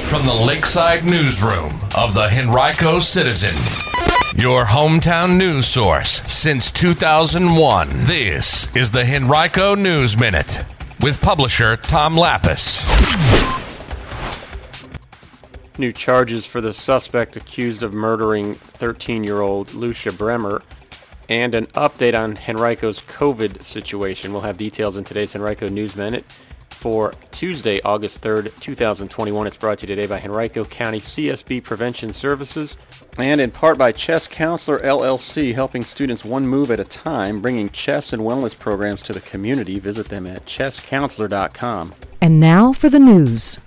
from the Lakeside Newsroom of the Henrico Citizen, your hometown news source since 2001. This is the Henrico News Minute with publisher Tom Lapis. New charges for the suspect accused of murdering 13-year-old Lucia Bremer, and an update on Henrico's COVID situation. We'll have details in today's Henrico News Minute for Tuesday, August 3rd, 2021. It's brought to you today by Henrico County CSB Prevention Services and in part by Chess Counselor LLC, helping students one move at a time, bringing chess and wellness programs to the community. Visit them at chesscounselor.com. And now for the news.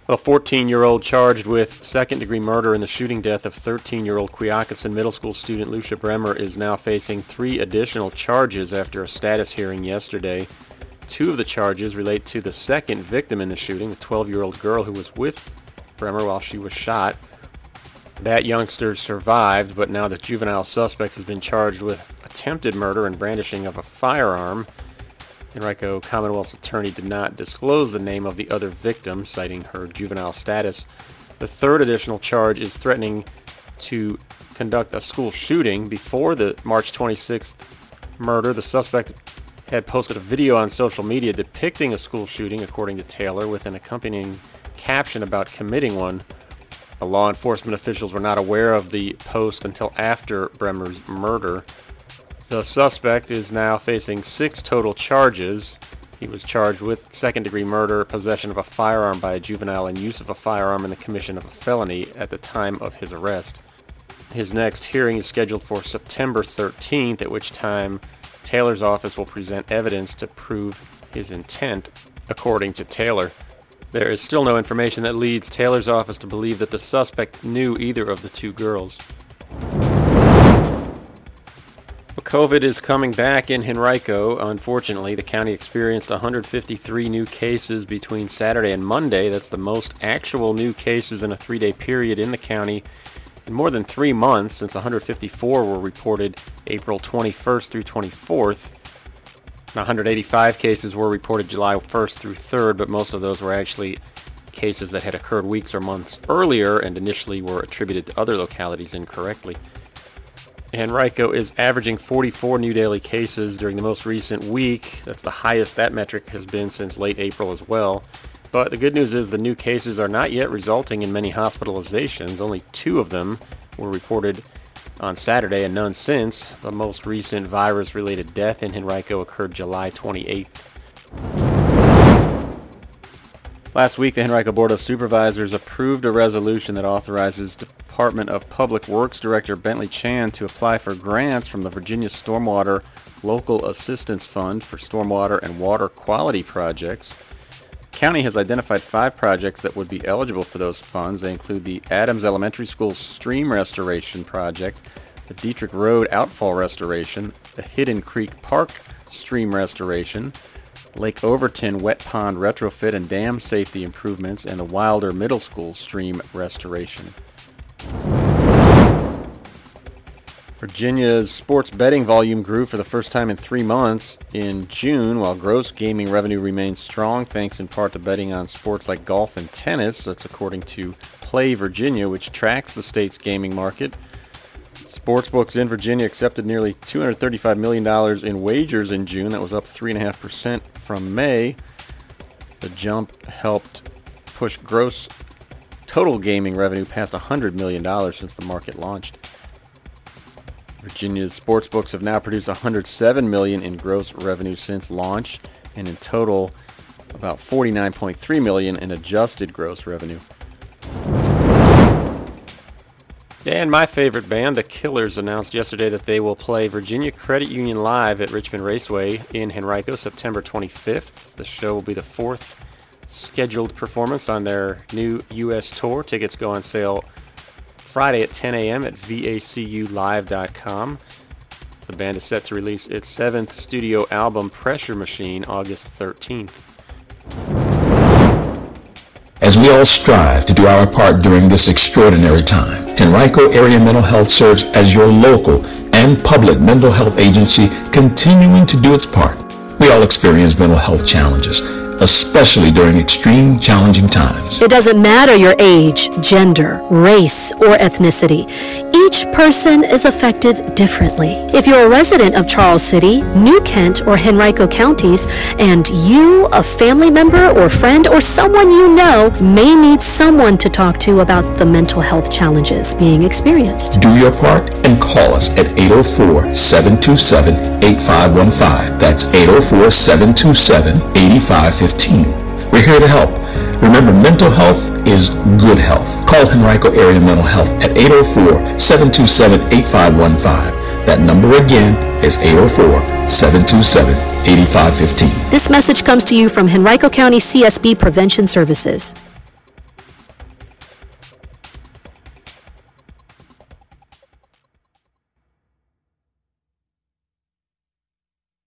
A 14-year-old charged with second-degree murder in the shooting death of 13-year-old Quioccasin Middle School student Lucia Bremer is now facing 3 additional charges after a status hearing yesterday. 2 of the charges relate to the second victim in the shooting, the 12-year-old girl who was with Bremer while she was shot. That youngster survived, but now the juvenile suspect has been charged with attempted murder and brandishing of a firearm. Henrico Commonwealth's attorney did not disclose the name of the other victim, citing her juvenile status. The 3rd additional charge is threatening to conduct a school shooting. Before the March 26th murder, the suspect had posted a video on social media depicting a school shooting, according to Taylor, with an accompanying caption about committing one. The law enforcement officials were not aware of the post until after Bremer's murder. The suspect is now facing 6 total charges. He was charged with second-degree murder, possession of a firearm by a juvenile, and use of a firearm in the commission of a felony at the time of his arrest. His next hearing is scheduled for September 13th, at which time Taylor's office will present evidence to prove his intent, according to Taylor. There is still no information that leads Taylor's office to believe that the suspect knew either of the 2 girls. COVID is coming back in Henrico. Unfortunately, the county experienced 153 new cases between Saturday and Monday. That's the most actual new cases in a 3-day period in the county in more than 3 months, since 154 were reported April 21st through 24th. 185 cases were reported July 1st through 3rd, but most of those were actually cases that had occurred weeks or months earlier and initially were attributed to other localities incorrectly. Henrico is averaging 44 new daily cases during the most recent week. That's the highest that metric has been since late April as well. But the good news is the new cases are not yet resulting in many hospitalizations. Only 2 of them were reported on Saturday and none since. The most recent virus-related death in Henrico occurred July 28th. Last week, the Henrico Board of Supervisors approved a resolution that authorizes Department of Public Works Director Bentley Chan to apply for grants from the Virginia Stormwater Local Assistance Fund for stormwater and water quality projects. The county has identified 5 projects that would be eligible for those funds. They include the Adams Elementary School Stream Restoration Project, the Dietrich Road Outfall Restoration, the Hidden Creek Park Stream Restoration, Lake Overton Wet Pond Retrofit and Dam Safety Improvements, and the Wilder Middle School Stream Restoration. Virginia's sports betting volume grew for the first time in 3 months in June, while gross gaming revenue remains strong, thanks in part to betting on sports like golf and tennis. That's according to Play Virginia, which tracks the state's gaming market. Sportsbooks in Virginia accepted nearly $235 million in wagers in June. That was up 3.5% from May. The jump helped push gross total gaming revenue past $100 million since the market launched. Virginia's sportsbooks have now produced $107 million in gross revenue since launch, and in total, about $49.3 million in adjusted gross revenue. And my favorite band, the Killers, announced yesterday that they will play Virginia Credit Union Live at Richmond Raceway in Henrico September 25th. The show will be the 4th scheduled performance on their new U.S. tour. Tickets go on sale Friday at 10 a.m. at vaculive.com. The band is set to release its 7th studio album, Pressure Machine, August 13th. As we all strive to do our part during this extraordinary time, Henrico Area Mental Health serves as your local and public mental health agency, continuing to do its part. We all experience mental health challenges, especially during extreme challenging times. It doesn't matter your age, gender, race, or ethnicity. Each person is affected differently. If you're a resident of Charles City, New Kent, or Henrico counties, and you, a family member or friend, or someone you know may need someone to talk to about the mental health challenges being experienced, Do your part and call us at 804-727-8515. That's 804-727-8515. We're here to help. Remember, mental health is good health. Call Henrico Area Mental Health at 804-727-8515. That number again is 804-727-8515. This message comes to you from Henrico County CSB Prevention Services.